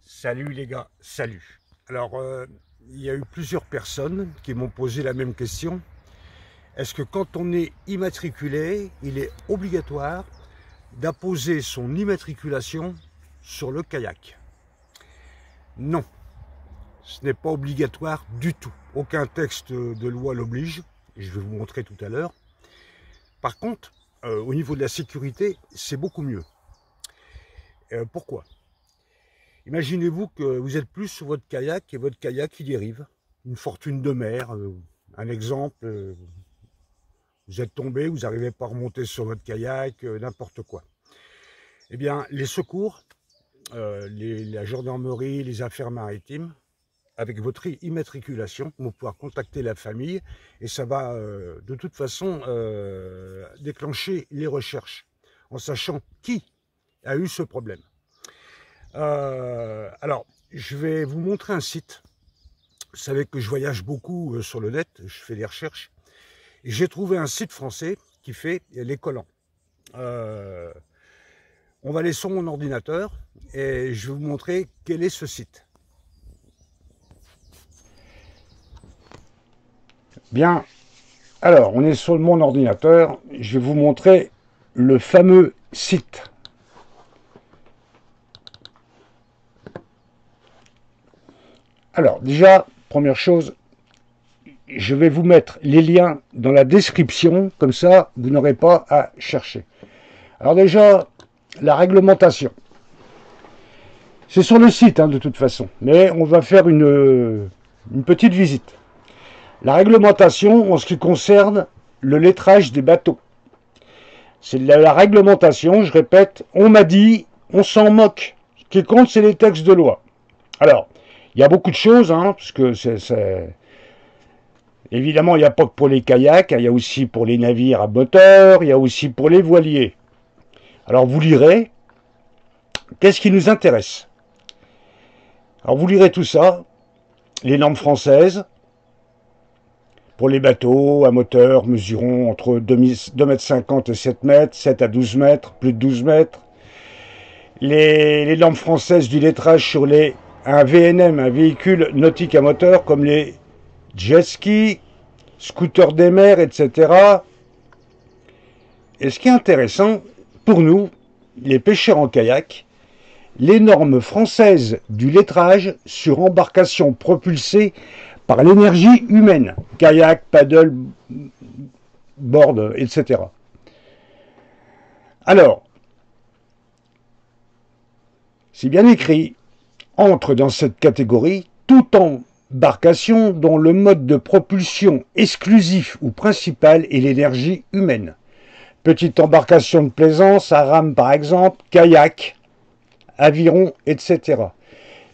Salut les gars, salut. Alors, il y a eu plusieurs personnes qui m'ont posé la même question. Est-ce que quand on est immatriculé, il est obligatoire d'apposer son immatriculation sur le kayak? Non, ce n'est pas obligatoire du tout. Aucun texte de loi l'oblige. Je vais vous montrer tout à l'heure. Par contre, au niveau de la sécurité, c'est beaucoup mieux. Pourquoi? Imaginez-vous que vous êtes plus sur votre kayak et votre kayak il dérive. Une fortune de mer, un exemple, vous êtes tombé, vous n'arrivez pas à remonter sur votre kayak, n'importe quoi. Eh bien, les secours, la gendarmerie, les affaires maritimes, avec votre immatriculation, vont pouvoir contacter la famille et ça va de toute façon déclencher les recherches en sachant qui a eu ce problème. Alors, je vais vous montrer un site. Vous savez que je voyage beaucoup sur le net, je fais des recherches. Et j'ai trouvé un site français qui fait les collants. On va aller sur mon ordinateur et je vais vous montrer quel est ce site. Bien, alors on est sur mon ordinateur, je vais vous montrer le fameux site. Alors déjà, première chose, je vais vous mettre les liens dans la description, comme ça vous n'aurez pas à chercher. Alors déjà, la réglementation. C'est sur le site de toute façon, mais on va faire une petite visite. La réglementation en ce qui concerne le lettrage des bateaux. C'est la réglementation, je répète, on m'a dit, on s'en moque. Ce qui compte, c'est les textes de loi. Alors, il y a beaucoup de choses, parce que évidemment, il n'y a pas que pour les kayaks, il y a aussi pour les navires à moteur, il y a aussi pour les voiliers. Alors, vous lirez, qu'est-ce qui nous intéresse? Alors, vous lirez tout ça, les normes françaises, pour les bateaux à moteur mesurant entre 2,50 m et 7 mètres, 7 à 12 mètres, plus de 12 mètres. Les normes françaises du lettrage sur un VNM, un véhicule nautique à moteur, comme les jet skis, scooters des mers, etc. Et ce qui est intéressant, pour nous, les pêcheurs en kayak, les normes françaises du lettrage sur embarcation propulsée par l'énergie humaine, kayak, paddle, board, etc. Alors, c'est bien écrit, entre dans cette catégorie toute embarcation dont le mode de propulsion exclusif ou principal est l'énergie humaine. Petite embarcation de plaisance, à rame par exemple, kayak, aviron, etc.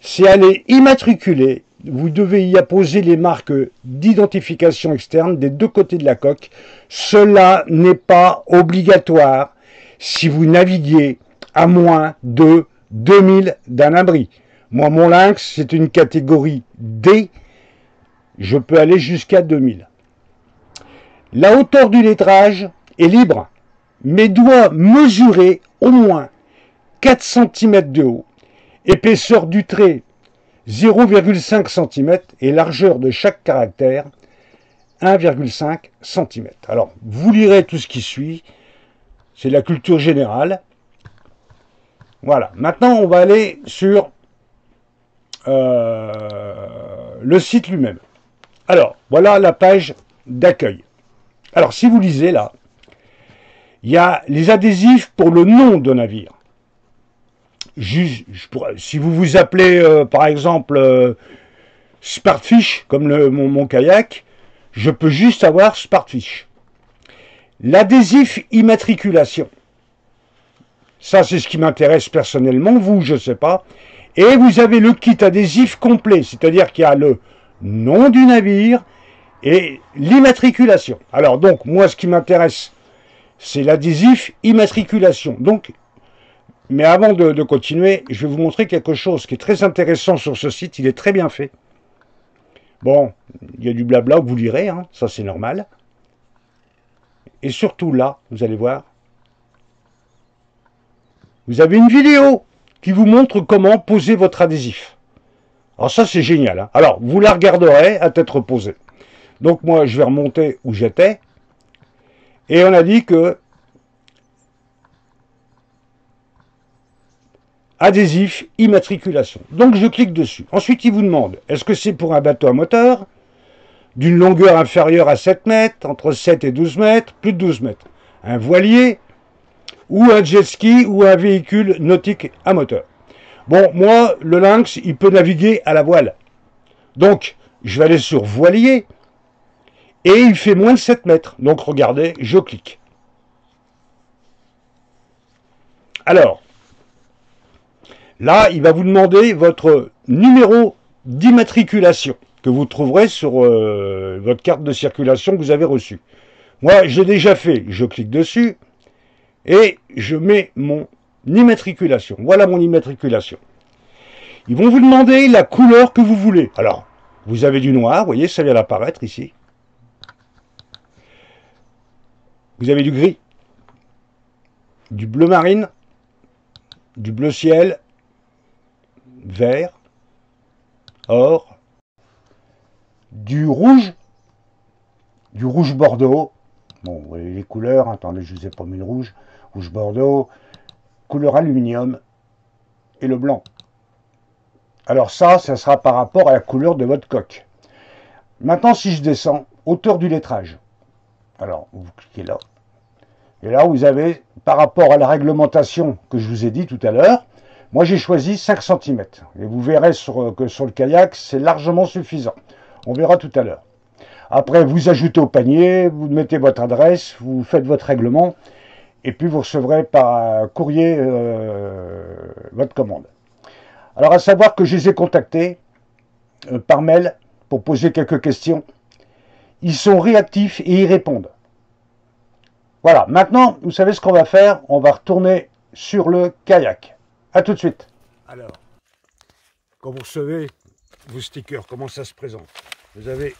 Si elle est immatriculée, vous devez y apposer les marques d'identification externe des deux côtés de la coque. Cela n'est pas obligatoire si vous naviguez à moins de 2000 d'un abri. Moi, mon lynx, c'est une catégorie D. Je peux aller jusqu'à 2000. La hauteur du lettrage est libre, mais doit mesurer au moins 4 cm de haut. Épaisseur du trait 0,5 cm et largeur de chaque caractère 1,5 cm. Alors, vous lirez tout ce qui suit. C'est la culture générale. Voilà. Maintenant, on va aller sur le site lui-même. Alors, voilà la page d'accueil. Alors, si vous lisez là, il y a les adhésifs pour le nom de navire. Si vous vous appelez, par exemple, Spartfish, comme mon kayak, je peux juste avoir Spartfish. L'adhésif immatriculation. Ça, c'est ce qui m'intéresse personnellement. Vous, je ne sais pas. Et vous avez le kit adhésif complet, c'est-à-dire qu'il y a le nom du navire et l'immatriculation. Alors, donc, moi, ce qui m'intéresse, c'est l'adhésif immatriculation. Donc, mais avant de continuer, je vais vous montrer quelque chose qui est très intéressant sur ce site. Il est très bien fait. Bon, il y a du blabla que vous lirez, ça c'est normal. Et surtout là, vous allez voir, vous avez une vidéo qui vous montre comment poser votre adhésif. Alors ça, c'est génial, hein. Alors, vous la regarderez à tête reposée. Donc moi, je vais remonter où j'étais. Et on a dit que adhésif, immatriculation. Donc je clique dessus. Ensuite, il vous demande, est-ce que c'est pour un bateau à moteur, d'une longueur inférieure à 7 mètres, entre 7 et 12 mètres, plus de 12 mètres, un voilier, ou un jet ski, ou un véhicule nautique à moteur. Bon, moi, le Lynx, il peut naviguer à la voile. Donc, je vais aller sur voilier, et il fait moins de 7 mètres. Donc, regardez, je clique. Alors, là, il va vous demander votre numéro d'immatriculation que vous trouverez sur votre carte de circulation que vous avez reçue. Moi, j'ai déjà fait. Je clique dessus et je mets mon immatriculation. Voilà mon immatriculation. Ils vont vous demander la couleur que vous voulez. Alors, vous avez du noir, vous voyez, ça vient d'apparaître ici. Vous avez du gris, du bleu marine, du bleu ciel, vert, or, du rouge bordeaux. Bon, vous voyez les couleurs, attendez, je ne vous ai pas mis le rouge bordeaux, couleur aluminium et le blanc. Alors ça sera par rapport à la couleur de votre coque. Maintenant, si je descends, hauteur du lettrage. Alors, vous cliquez là. Et là, vous avez, par rapport à la réglementation que je vous ai dit tout à l'heure, moi j'ai choisi 5 cm. Et vous verrez que sur le kayak, c'est largement suffisant. On verra tout à l'heure. Après, vous ajoutez au panier, vous mettez votre adresse, vous faites votre règlement, et puis vous recevrez par courrier votre commande. Alors, à savoir que je les ai contactés par mail pour poser quelques questions. Ils sont réactifs et ils répondent. Voilà, maintenant, vous savez ce qu'on va faire. On va retourner sur le kayak. A tout de suite. Alors, quand vous recevez vos stickers, comment ça se présente? Vous avez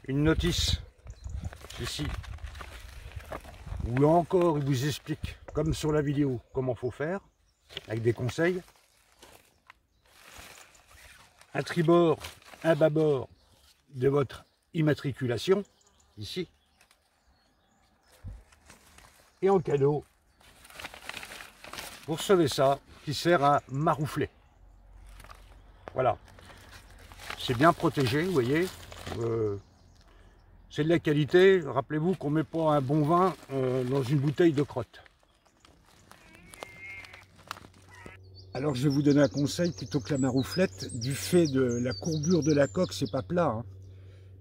une notice ici, où là encore, il vous explique, comme sur la vidéo, comment il faut faire, avec des conseils. Un tribord, un bâbord de votre immatriculation, ici. Et en cadeau, vous recevez ça, qui sert à maroufler. Voilà. C'est bien protégé, vous voyez. C'est de la qualité. Rappelez-vous qu'on ne met pas un bon vin dans une bouteille de crotte. Alors je vais vous donner un conseil, plutôt que la marouflette, du fait de la courbure de la coque, c'est pas plat, hein.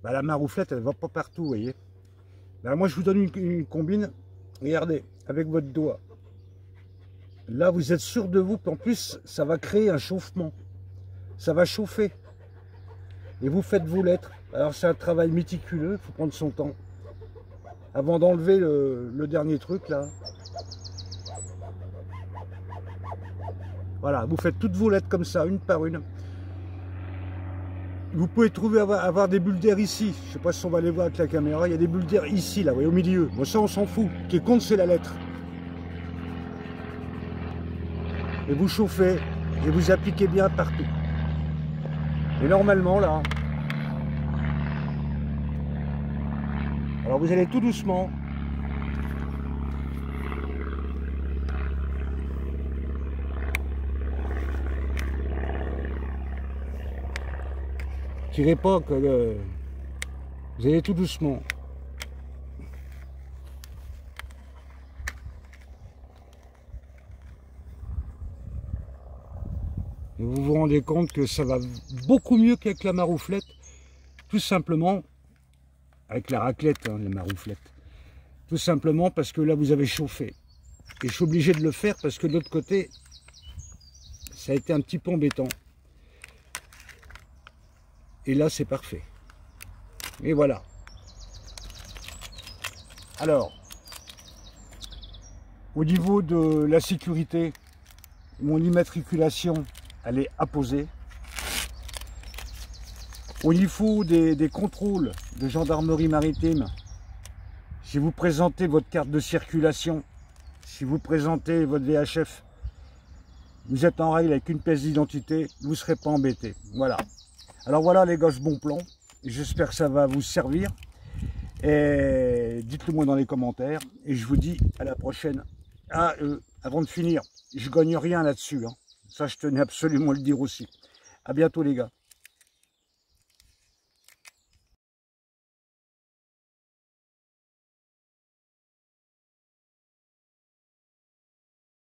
Bah, la marouflette, elle ne va pas partout, vous voyez. Bah, moi je vous donne une combine. Regardez, avec votre doigt. Là, vous êtes sûr de vous, puis en plus, ça va créer un chauffement. Ça va chauffer. Et vous faites vos lettres. Alors, c'est un travail méticuleux, il faut prendre son temps. Avant d'enlever le dernier truc, là. Voilà, vous faites toutes vos lettres comme ça, une par une. Vous pouvez trouver avoir des bulles d'air ici. Je ne sais pas si on va les voir avec la caméra. Il y a des bulles d'air ici, là, vous voyez, au milieu. Bon, ça, on s'en fout. Ce qui compte, c'est la lettre. Et vous chauffez et vous appliquez bien partout. Et normalement, là... Alors, vous allez tout doucement. Tirez pas que vous allez tout doucement. Et vous vous rendez compte que ça va beaucoup mieux qu'avec la marouflette, tout simplement avec la raclette, hein, la marouflette. Tout simplement parce que là vous avez chauffé. Et je suis obligé de le faire parce que de l'autre côté, ça a été un petit peu embêtant. Et là, c'est parfait. Et voilà. Alors, au niveau de la sécurité, mon immatriculation, elle est apposée. Au niveau des contrôles de gendarmerie maritime, si vous présentez votre carte de circulation, si vous présentez votre VHF, vous êtes en règle avec une pièce d'identité, vous ne serez pas embêté. Voilà. Alors voilà les gars, ce bon plan. J'espère que ça va vous servir. Et dites-le moi dans les commentaires. Et je vous dis à la prochaine. Ah, avant de finir, je gagne rien là-dessus. Hein. Ça, je tenais absolument à le dire aussi. À bientôt les gars.